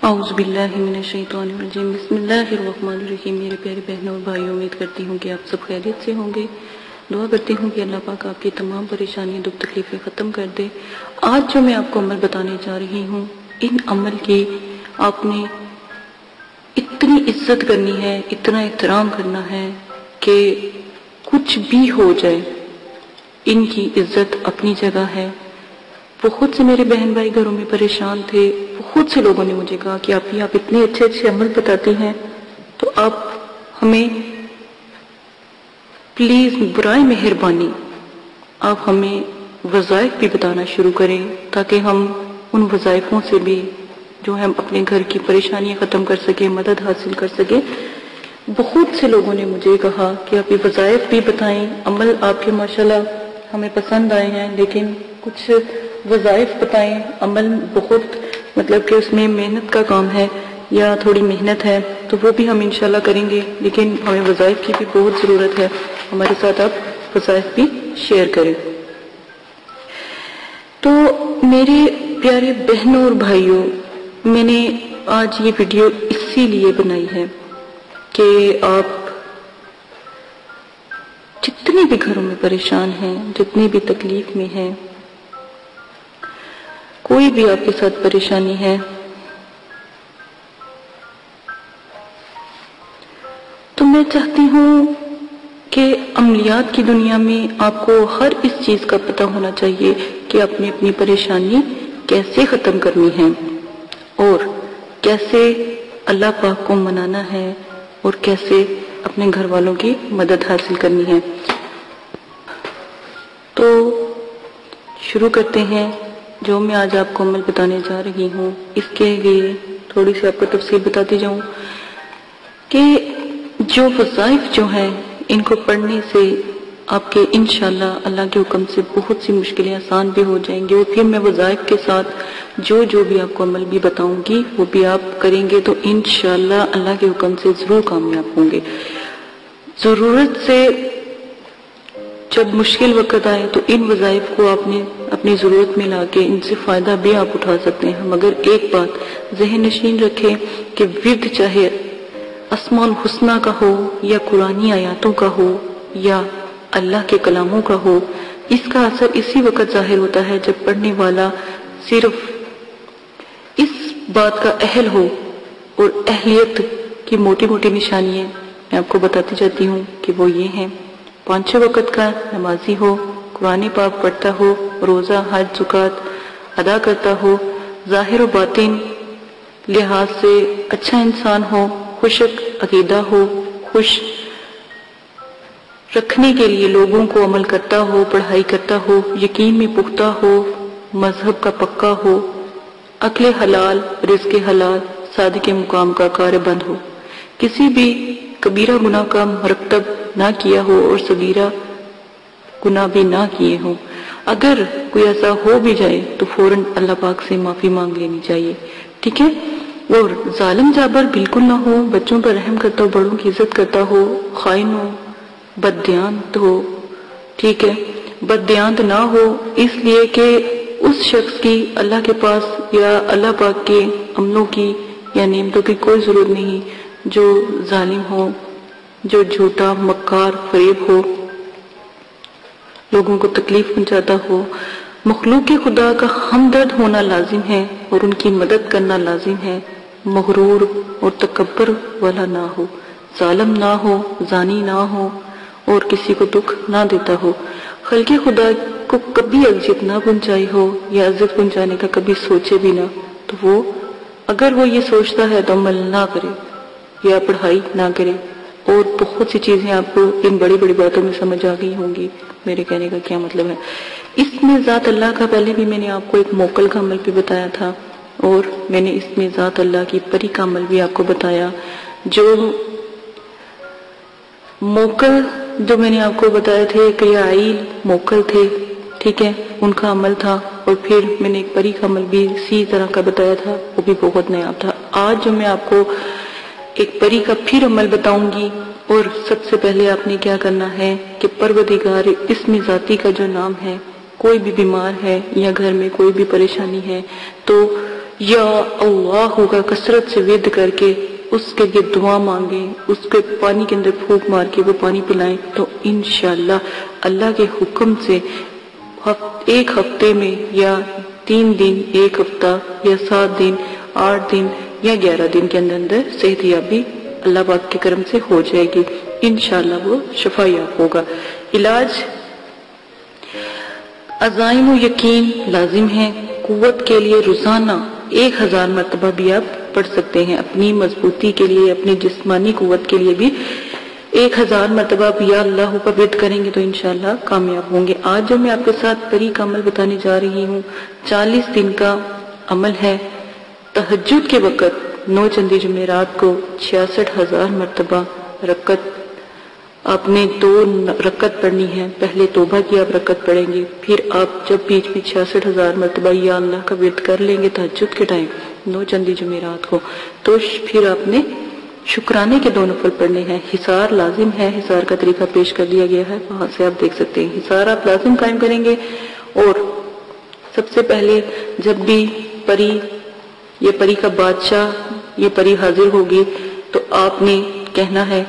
اعوذ باللہ من الشیطان الرجیم بسم اللہ الرحمن الرحیم۔ میرے پیارے بہنوں اور بھائیوں، امید کرتی ہوں کہ آپ سب خیریت سے ہوں گے۔ دعا کرتی ہوں کہ اللہ پاک آپ کی تمام پریشانیاں دکھ تکلیفیں ختم کر دے۔ آج جو میں آپ کو عمل بتانے جا رہی ہوں، ان عمل کی آپ نے اتنی عزت کرنی ہے، اتنا احترام کرنا ہے کہ کچھ بھی ہو جائے ان کی عزت اپنی جگہ ہے۔ بہت سے میرے بہن بھائی گھروں میں پریشان تھے، بہت سے لوگوں نے مجھے کہا کہ آپ اتنے اچھے اچھے عمل بتاتی ہیں، تو آپ ہمیں پلیز برائے مہربانی آپ ہمیں وظائف بھی بتانا شروع کریں، تاکہ ہم ان وظائفوں سے بھی جو ہم اپنے گھر کی پریشانیاں ختم کر سکیں، مدد حاصل کر سکیں۔ بہت سے لوگوں نے مجھے کہا کہ آپ یہ وظائف بھی بتائیں، عمل آپ کے ماشاءاللہ ہمیں پسند آئے ہیں، لیکن کچھ وظائف بتائیں۔ عمل بہت مطلب کہ اس میں محنت کا کام ہے یا تھوڑی محنت ہے، تو وہ بھی ہم انشاءاللہ کریں گے، لیکن ہمیں وظائف کی بھی بہت ضرورت ہے۔ ہمارے ساتھ آپ وظائف بھی شیئر کریں۔ تو میرے پیارے بہنوں اور بھائیوں، میں نے آج یہ ویڈیو اسی لیے بنائی ہے کہ آپ جتنے بھی گھروں میں پریشان ہیں، جتنے بھی تکلیف میں ہیں، کوئی بھی آپ کے ساتھ پریشانی ہے، تو میں چاہتی ہوں کہ عملیات کی دنیا میں آپ کو ہر اس چیز کا پتہ ہونا چاہیے کہ اپنی اپنی پریشانی کیسے ختم کرنی ہے اور کیسے اللہ پاک کو منانا ہے اور کیسے اپنے گھر والوں کی مدد حاصل کرنی ہے۔ تو شروع کرتے ہیں۔ جو میں آج آپ کو عمل بتانے جا رہی ہوں، اس کے لیے تھوڑی سی آپ کو تفصیل بتاتی جاؤں کہ جو وظائف جو ہیں، ان کو پڑھنے سے آپ کے انشاءاللہ اللہ کے حکم سے بہت سی مشکلیں آسان بھی ہو جائیں گی، اور پھر میں وظائف کے ساتھ جو بھی آپ کو عمل بھی بتاؤں گی وہ بھی آپ کریں گے تو انشاءاللہ اللہ کے حکم سے ضرور کامیاب ہوں گے۔ ضرورت سے جب مشکل وقت آئے تو ان وظائف کو آپ نے اپنی ضرورت میں لا کے ان سے فائدہ بھی آپ اٹھا سکتے ہیں، مگر ایک بات ذہن نشین رکھیں کہ ورد چاہے اسماء الحسنہ کا ہو یا قرآنی آیاتوں کا ہو یا اللہ کے کلاموں کا ہو، اس کا اثر اسی وقت ظاہر ہوتا ہے جب پڑھنے والا صرف اس بات کا اہل ہو۔ اور اہلیت کی موٹی موٹی نشانیاں میں آپ کو بتاتی جاتی ہوں کہ وہ یہ ہیں: 5 وقت کا نمازی ہو، قرآن پاک پڑھتا ہو، روزہ حج زکوٰۃ ادا کرتا ہو، ظاہر و باطن لحاظ سے اچھا انسان ہو، خشک عقیدہ ہو، خوش رکھنے کے لیے لوگوں کو عمل کرتا ہو، پڑھائی کرتا ہو، یقین میں پختہ ہو، مذہب کا پکا ہو، عقل حلال، رزق حلال، صادق مقام کا کاربند ہو، کسی بھی کبیرہ گناہ کا مرتکب نہ کیا ہو اور صغیرہ گناہ بھی نہ کیے ہوں۔ اگر کوئی ایسا ہو بھی جائے تو فوراً اللہ پاک سے معافی مانگ لینی چاہیے، ٹھیک ہے؟ اور ظالم جابر بالکل نہ ہو، بچوں پر رحم کرتا ہو، بڑوں کی عزت کرتا ہو، خائن ہو، بددیانت ہو، ٹھیک ہے؟ بددیانت نہ ہو اس لیے کہ اس شخص کی اللہ کے پاس یا اللہ پاک کے عملوں کی یا نعمتوں کی کوئی ضرورت نہیں، جو ظالم ہو، جو جھوٹا مکار فریب ہو، لوگوں کو تکلیف پہنچاتا ہو۔ مخلوق خدا کا ہمدرد ہونا لازم ہے اور ان کی مدد کرنا لازم ہے، مغرور اور تکبر والا نہ ہو، ظالم نہ ہو، زانی نہ ہو اور کسی کو دکھ نہ دیتا ہو، خلق خدا کو کبھی اذیت نہ پہنچائی ہو یا اذیت پہنچانے کا کبھی سوچے بھی نہ، تو وہ اگر وہ یہ سوچتا ہے تو عمل نہ کرے یا پڑھائی نہ کرے۔ اور بہت سی چیزیں آپ کو ان بڑی بڑی باتوں میں سمجھ آ گئی ہوں گی میرے کہنے کا کیا مطلب ہے۔ اس میں ذات اللہ کا پہلے بھی میں نے آپ کو ایک موکل کا عمل بھی بتایا تھا، اور میں نے اس میں ذات اللہ کی پری کا عمل بھی آپ کو بتایا۔ جو موکل جو میں نے آپ کو بتایا تھے قیائل موکل تھے، ٹھیک ہے، ان کا عمل تھا، اور پھر میں نے ایک پری کا عمل بھی اسی طرح کا بتایا تھا، وہ بھی بہت نایاب تھا۔ آج جو میں آپ کو ایک پری کا پھر عمل بتاؤں گی، اور سب سے پہلے آپ نے کیا کرنا ہے کہ پروردگار اسم ذاتی کا جو نام ہے، کوئی بھی بیمار ہے یا گھر میں کوئی بھی پریشانی ہے تو یا اللہ کا کثرت سے ورد کر کے اس کے لیے دعا مانگیں، اس کے پانی کے اندر پھونک مار کے وہ پانی پلائیں، تو انشاءاللہ اللہ کے حکم سے ایک ہفتے میں یا 3 دن، ایک ہفتہ یا 7 دن، 8 دن یا 11 دن کے اندر صحت یابی اللہ پاک کے کرم سے ہو جائے گی، انشاءاللہ وہ شفا یاب ہوگا۔ علاج عزائم و یقین لازم ہے، قوت کے لیے روزانہ 1000 مرتبہ بھی آپ پڑھ سکتے ہیں، اپنی مضبوطی کے لیے، اپنی جسمانی قوت کے لیے بھی 1000 مرتبہ بھی یا اللہ کا ورد کریں گے تو انشاءاللہ کامیاب ہوں گے۔ آج جو میں آپ کے ساتھ پری کا عمل بتانے جا رہی ہوں، 40 دن کا عمل ہے۔ تہجد کے وقت 9 چندی جمعرات کو 66,000 مرتبہ رکعت آپ نے 2 رکعت پڑھنی ہے۔ پہلے توبہ کی آپ رکعت پڑھیں گے، پھر آپ جب بیچ میں 66,000 مرتبہ یا اللہ کا ورد کر لیں گے تہجد کے ٹائم 9 چندی جمعرات کو، تو پھر آپ نے شکرانے کے 2 نفل پڑھنے ہیں۔ حصار لازم ہے، حصار کا طریقہ پیش کر دیا گیا ہے، وہاں سے آپ دیکھ سکتے ہیں۔ حصار آپ لازم قائم کریں گے، اور سب سے پہلے جب بھی پری، یہ پری کا بادشاہ، یہ پری حاضر ہوگی تو آپ نے کہنا ہے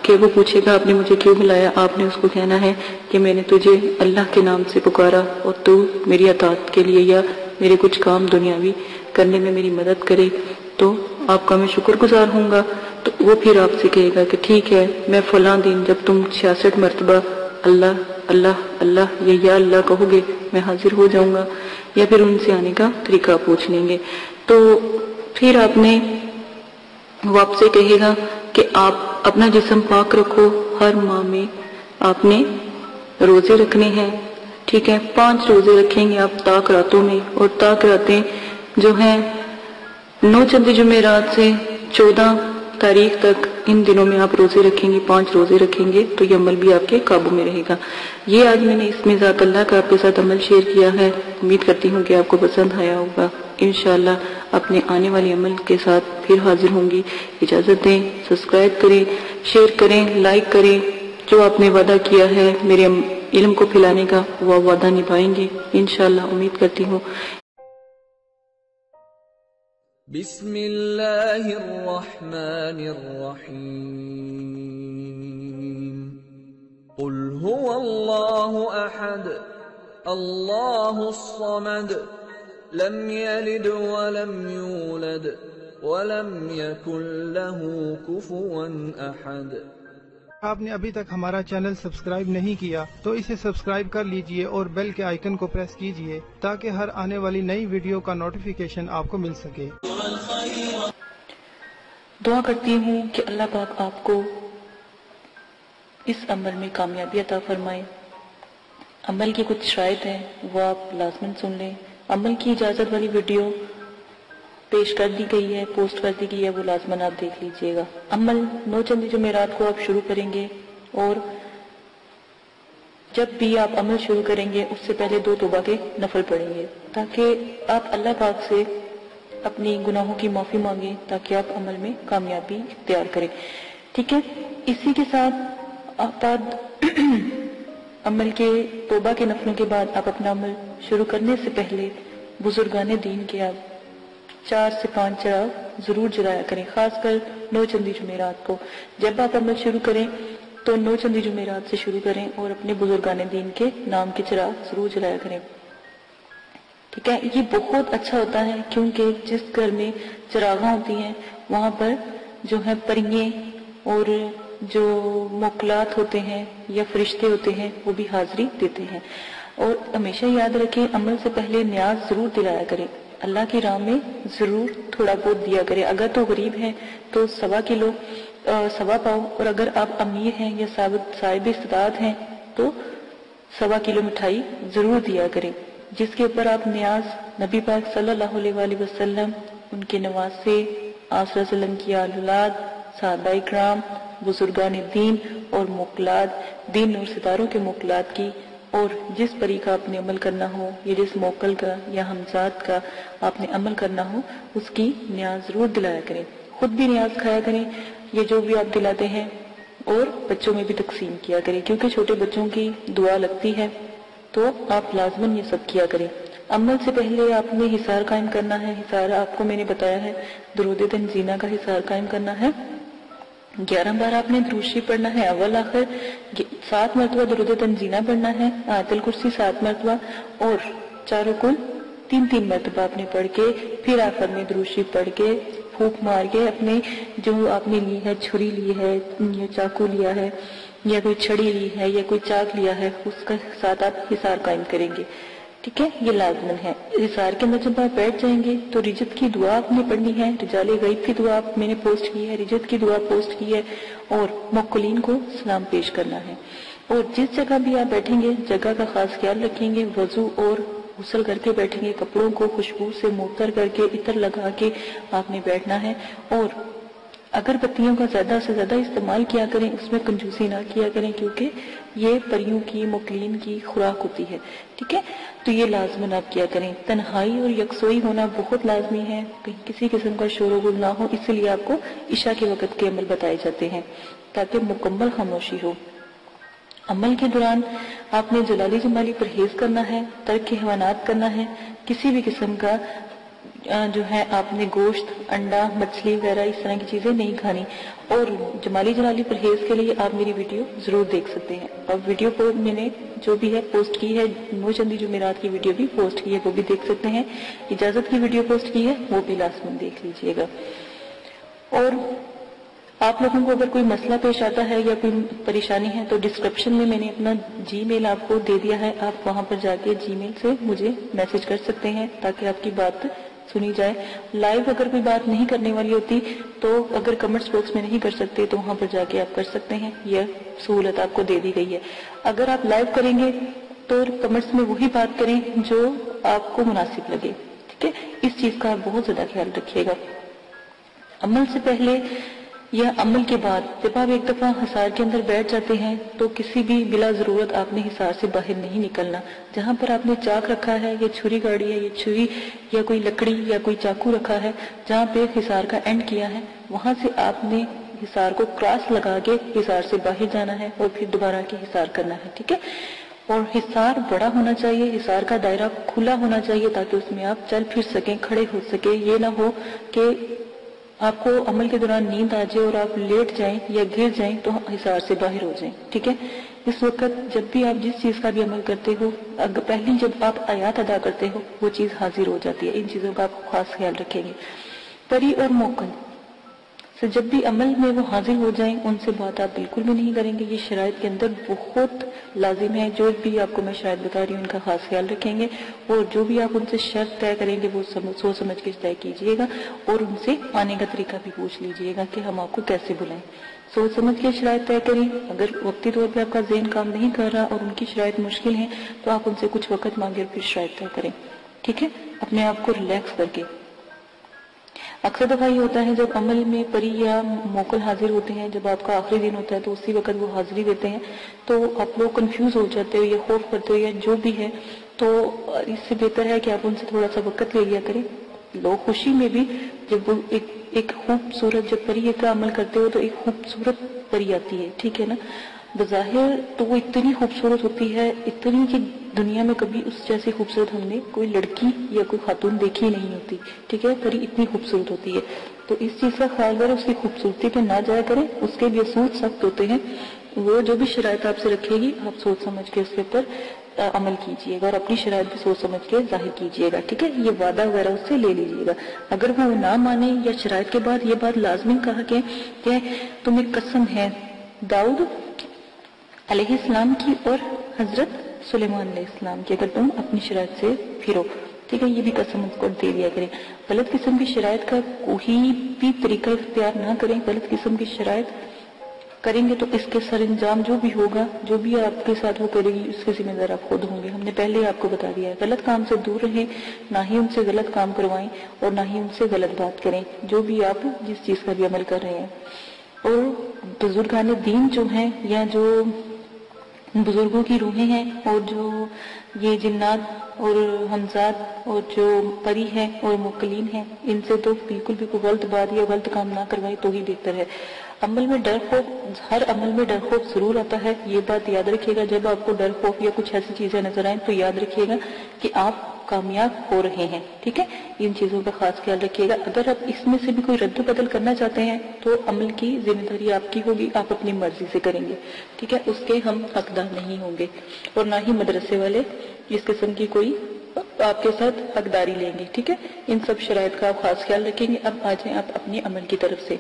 کہ وہ پوچھے گا آپ نے مجھے کیوں بلایا، آپ نے اس کو کہنا ہے کہ میں نے تجھے اللہ کے نام سے پکارا اور تو میری اطاعت کے لیے یا میرے کچھ کام دنیاوی کرنے میں میری مدد کرے تو آپ کا میں شکر گزار ہوں گا۔ تو وہ پھر آپ سے کہے گا کہ ٹھیک ہے، میں فلاں دن جب تم 66 مرتبہ اللہ اللہ اللہ یا اللہ کہو گے میں حاضر ہو جاؤں گا، یا پھر ان سے آنے کا طریقہ پوچھ لیں گے۔ تو پھر آپ نے وہ آپ سے کہے گا کہ آپ اپنا جسم پاک رکھو، ہر ماہ میں آپ نے روزے رکھنے ہیں، ٹھیک ہے، 5 روزے رکھیں گے آپ طاق راتوں میں، اور طاق راتیں جو ہیں 9 چندی جمعرات سے 14 تاریخ تک، ان دنوں میں آپ روزے رکھیں گے، 5 روزے رکھیں گے تو یہ عمل بھی آپ کے قابو میں رہے گا۔ یہ آج میں نے اس میں ذات اللہ کا آپ کے ساتھ عمل شیئر کیا ہے، امید کرتی ہوں کہ آپ کو پسند آیا ہوگا۔ انشاءاللہ اپنے آنے والے عمل کے ساتھ پھر حاضر ہوں گی۔ اجازت دیں، سبسکرائب کریں، شیئر کریں، لائک کریں، جو آپ نے وعدہ کیا ہے میرے علم کو پھیلانے کا وہ وعدہ نبھائیں گے انشاءاللہ، امید کرتی ہوں۔ بسم اللہ الرحمن الرحیم، قل هو اللہ احد اللہ الصمد لم یلد ولم یولد ولم یکن له کفوا احد۔ آپ نے ابھی تک ہمارا چینل سبسکرائب نہیں کیا تو اسے سبسکرائب کر لیجئے اور بیل کے آئیکن کو پریس کیجئے تاکہ ہر آنے والی نئی ویڈیو کا نوٹیفیکیشن آپ کو مل سکے۔ دعا کرتی ہوں کہ اللہ پاک آپ کو اس عمل میں کامیابی عطا فرمائے۔ عمل کی کچھ شرائط ہیں وہ آپ لازماً سن لیں۔ عمل کی اجازت والی ویڈیو پیش کر دی گئی ہے، پوسٹ کر دی گئی ہے، وہ لازماً آپ دیکھ لیجئے گا۔ عمل 9 چندی جمعرات کو آپ شروع کریں گے، اور جب بھی آپ عمل شروع کریں گے اس سے پہلے 2 توبہ کے نفل پڑھیں گے تاکہ آپ اللہ پاک سے اپنی گناہوں کی معافی مانگیں، تاکہ آپ عمل میں کامیابی اختیار کریں، ٹھیک ہے۔ اسی کے ساتھ آپ عمل کے توبہ کے نفلوں کے بعد آپ اپنا عمل شروع کرنے سے پہلے بزرگان دین کے آپ 4 سے 5 چراغ ضرور جلایا کریں، خاص کر 9 چندی جمعرات کو۔ جب آپ عمل شروع کریں تو 9 چندی جمعرات سے شروع کریں اور اپنے بزرگان دین کے نام کے چراغ ضرور جلایا کریں، ٹھیک ہے۔ یہ بہت اچھا ہوتا ہے کیونکہ جس گھر میں چراغاں ہوتی ہیں وہاں پر جو ہے پریے اور جو موکلات ہوتے ہیں یا فرشتے ہوتے ہیں وہ بھی حاضری دیتے ہیں۔ اور ہمیشہ یاد رکھیں عمل سے پہلے نیاز ضرور دلایا کریں، اللہ کی راہ میں ضرور تھوڑا بہت دیا کریں۔ اگر تو غریب ہیں تو 1.25 کلو 1.25 پاؤ، اور اگر آپ امیر ہیں یا صاحب استطاعت ہیں تو 1.25 کلو مٹھائی ضرور دیا کریں، جس کے اوپر آپ نیاز نبی پاک صلی اللہ علیہ وآلہ وسلم، ان کے نواسے، آپ صلی اللہ علیہ وسلم کی اولاد، صحابہ اکرام، بزرگان دین اور موکلات، دین اور ستاروں کے موکلات کی، اور جس پری کا آپ نے عمل کرنا ہو یا جس موکل کا یا ہمزاد کا آپ نے عمل کرنا ہو اس کی نیاز ضرور دلایا کریں۔ خود بھی نیاز کھایا کریں، یہ جو بھی آپ دلاتے ہیں، اور بچوں میں بھی تقسیم کیا کریں کیونکہ چھوٹے بچوں کی دعا لگتی ہے، تو آپ لازماً یہ سب کیا کریں۔ عمل سے پہلے آپ نے حصار قائم کرنا ہے. حصار آپ کو میں نے بتایا ہے درود تنزیلہ کا حصار قائم کرنا ہے. 11 بار آپ نے درود شریف پڑھنا ہے اول آخر. 7 مرتبہ درود تنزیلہ پڑھنا ہے. آیت الکرسی 7 مرتبہ اور چاروں کل 3 مرتبہ آپ نے پڑھ کے پھر آخر میں درود شریف پڑھ کے پھونک مار کے اپنے جو آپ نے لی ہے چھری لی ہے یا چاقو لیا ہے یا کوئی چھڑی لی ہے یا کوئی چاک لیا ہے اس کا ساتھ آپ حصار قائم کریں گے. ٹھیک ہے، یہ لازمن ہے. حصار کے اندر جب آپ بیٹھ جائیں گے تو رجت کی دعا آپ نے پڑھنی ہے. رجال غیب کی دعا میں نے پوسٹ کی ہے، رجت کی دعا پوسٹ کی ہے اور موکلین کو سلام پیش کرنا ہے. اور جس جگہ بھی آپ بیٹھیں گے جگہ کا خاص خیال رکھیں گے. وضو اور غسل کر کے بیٹھیں گے. کپڑوں کو خوشبو سے معطر کر کے عطر لگا کے آپ نے بیٹھنا ہے. اور اگر بتیوں کا زیادہ سے زیادہ استعمال کیا کریں، اس میں کنجوسی نہ کیا کریں کیونکہ یہ پریوں کی موکلین کی خوراک ہوتی ہے. ٹھیک ہے، تو یہ لازمن آپ کیا کریں. تنہائی اور یکسوئی ہونا بہت لازمی ہے، کہیں کسی قسم کا شور و غل نہ ہو. اس لیے آپ کو عشاء کے وقت کے عمل بتائے جاتے ہیں تاکہ مکمل خاموشی ہو. عمل کے دوران آپ نے جلالی جمالی پرہیز کرنا ہے، ترک حیوانات کرنا ہے. کسی بھی قسم کا جو ہے آپ نے گوشت، انڈا، مچھلی وغیرہ اس طرح کی چیزیں نہیں کھانی. اور جمالی جلالی پرہیز کے لیے آپ میری ویڈیو ضرور دیکھ سکتے ہیں. اور ویڈیو کو میں نے جو بھی ہے پوسٹ کی ہے، نور چندی جمعرات کی ویڈیو بھی پوسٹ کی ہے، وہ بھی دیکھ سکتے ہیں. اجازت کی ویڈیو پوسٹ کی ہے، وہ بھی لازماً دیکھ لیجئے گا. اور آپ لوگوں کو اگر کوئی مسئلہ پیش آتا ہے یا کوئی پریشانی ہے تو ڈسکرپشن میں نے اپنا جی میل آپ کو دے دیا ہے. آپ وہاں پر جا کے جی میل سے مجھے میسج کر سکتے ہیں تاکہ آپ کی بات سنی جائے. لائیو اگر کوئی بات نہیں کرنے والی ہوتی تو اگر کمنٹس باکس میں نہیں کر سکتے تو وہاں پر جا کے آپ کر سکتے ہیں. یہ سہولت آپ کو دے دی گئی ہے. اگر آپ لائیو کریں گے تو کمنٹس میں وہی بات کریں جو آپ کو مناسب لگے. ٹھیک ہے، اس چیز کا آپ بہت زیادہ خیال رکھیے گا. عمل سے پہلے یا عمل کے بعد جب آپ ایک دفعہ حصار کے اندر بیٹھ جاتے ہیں تو کسی بھی بلا ضرورت آپ نے حصار سے باہر نہیں نکلنا. جہاں پر آپ نے چاک رکھا ہے یا چھری گاڑی ہے یا چھری یا کوئی لکڑی یا کوئی چاقو رکھا ہے، جہاں پہ حصار کا اینڈ کیا ہے وہاں سے آپ نے حصار کو کراس لگا کے حصار سے باہر جانا ہے اور پھر دوبارہ کے حصار کرنا ہے. ٹھیک ہے، اور حصار بڑا ہونا چاہیے، حصار کا دائرہ کھلا ہونا چاہیے تاکہ اس میں آپ چل پھر سکیں، کھڑے ہو سکیں. یہ نہ ہو کہ آپ کو عمل کے دوران نیند آ جائے اور آپ لیٹ جائیں یا گر جائیں تو حصار سے باہر ہو جائیں. ٹھیک ہے، اس وقت جب بھی آپ جس چیز کا بھی عمل کرتے ہو، پہلی جب آپ آیات ادا کرتے ہو وہ چیز حاضر ہو جاتی ہے. ان چیزوں کا آپ خاص خیال رکھیں گے. پری اور موکل سے جب بھی عمل میں وہ حاضر ہو جائیں ان سے بات آپ بالکل بھی نہیں کریں گے. یہ شرائط کے اندر بہت لازم ہے. جو بھی آپ کو میں شرائط بتا رہی ہوں ان کا خاص خیال رکھیں گے. اور جو بھی آپ ان سے شرط طے کریں گے وہ سوچ سمجھ کے طے کیجئے گا اور ان سے آنے کا طریقہ بھی پوچھ لیجئے گا کہ ہم آپ کو کیسے بلائیں. سوچ سمجھ کے شرائط طے کریں. اگر وقتی طور پہ آپ کا ذہن کام نہیں کر رہا اور ان کی شرائط مشکل ہیں تو آپ ان سے کچھ وقت مانگے اور پھر شرائط طے کریں. ٹھیک ہے، اپنے آپ کو ریلیکس کر کے. اکثر دفعہ یہ ہوتا ہے جب عمل میں پری یا موکل حاضر ہوتے ہیں، جب آپ کا آخری دن ہوتا ہے تو اسی وقت وہ حاضری دیتے ہیں تو آپ لوگ کنفیوز ہو جاتے ہو یا خوف کرتے ہو یا جو بھی ہے. تو اس سے بہتر ہے کہ آپ ان سے تھوڑا سا وقت لے لیا کریں. لوگ خوشی میں بھی جب وہ ایک خوبصورت جب پری کا عمل کرتے ہو تو ایک خوبصورت پری آتی ہے. ٹھیک ہے نا، بظاہر تو وہ اتنی خوبصورت ہوتی ہے، اتنی کہ دنیا میں کبھی اس جیسی خوبصورت ہم نے کوئی لڑکی یا کوئی خاتون دیکھی نہیں ہوتی. ٹھیک ہے، پری اتنی خوبصورت ہوتی ہے. تو اس چیز کا خیال کریں، اس کی خوبصورتی پہ نہ جایا کریں. اس کے بھی اصول سخت ہوتے ہیں. وہ جو بھی شرائط آپ سے رکھے گی آپ سوچ سمجھ کے اس کے اوپر عمل کیجئے گا اور اپنی شرائط بھی سوچ سمجھ کے ظاہر کیجئے گا. ٹھیک ہے، یہ وعدہ وغیرہ اس سے لے لیجئے گا. اگر وہ نہ مانے یا شرائط کے بعد یہ بات لازمی کہا کہ تمہیں قسم ہے داؤد علیہ السلام کی اور حضرت سلیمان علیہ السلام کی، اگر تم اپنی شرائط سے پھرو. ٹھیک ہے، یہ بھی قسم اس کو دے دیا کریں. غلط قسم کی شرائط کا کوئی بھی طریقہ اختیار نہ کریں. غلط قسم کی شرائط کریں گے تو اس کے سر انجام جو بھی ہوگا، جو بھی آپ کے ساتھ وہ کرے گی اس کے ذمہ دار آپ خود ہوں گے. ہم نے پہلے آپ کو بتا دیا ہے. غلط کام سے دور رہیں، نہ ہی ان سے غلط کام کروائیں اور نہ ہی ان سے غلط بات کریں جو بھی آپ جس چیز کا بھی عمل کر رہے ہیں. اور بزرگان دین جو ہیں یا جو بزرگوں کی روحیں ہیں اور جو یہ جنات اور حمزات اور جو پری ہیں اور موکلین ہیں ان سے تو بالکل بھی کوئی غلط بات یا غلط کام نہ کروائے تو ہی بہتر ہے. عمل میں ڈر خوف، ہر عمل میں ڈر خوف ضرور آتا ہے، یہ بات یاد رکھیے گا۔ جب آپ کو ڈر خوف یا کچھ ایسی چیزیں نظر آئیں تو یاد رکھیے گا کہ آپ کامیاب ہو رہے ہیں، ٹھیک ہے؟ ان چیزوں کا خاص خیال رکھیے گا۔ اگر آپ اس میں سے بھی کوئی رد و بدل کرنا چاہتے ہیں تو عمل کی ذمہ داری آپ کی ہوگی، آپ اپنی مرضی سے کریں گے، ٹھیک ہے؟ اس کے ہم حقدار نہیں ہوں گے، اور نہ ہی مدرسے والے اس قسم کی کوئی آپ کے ساتھ حقداری لیں گے، ٹھیک ہے؟ ان سب شرائط کا آپ خاص خیال رکھیں گے۔ اب آ جائیں آپ اپنے عمل کی طرف سے۔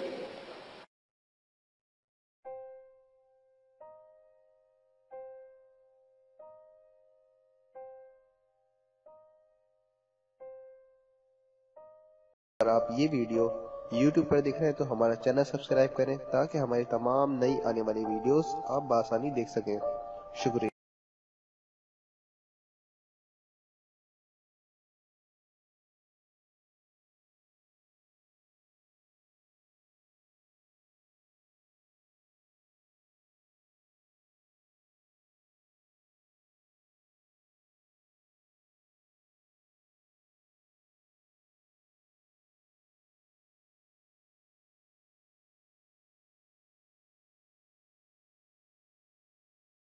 اگر آپ یہ ویڈیو YouTube پر دیکھ رہے ہیں تو ہمارا چینل سبسکرائب کریں تاکہ ہماری تمام نئی آنے والی ویڈیوز آپ بآسانی دیکھ سکیں۔ شکریہ۔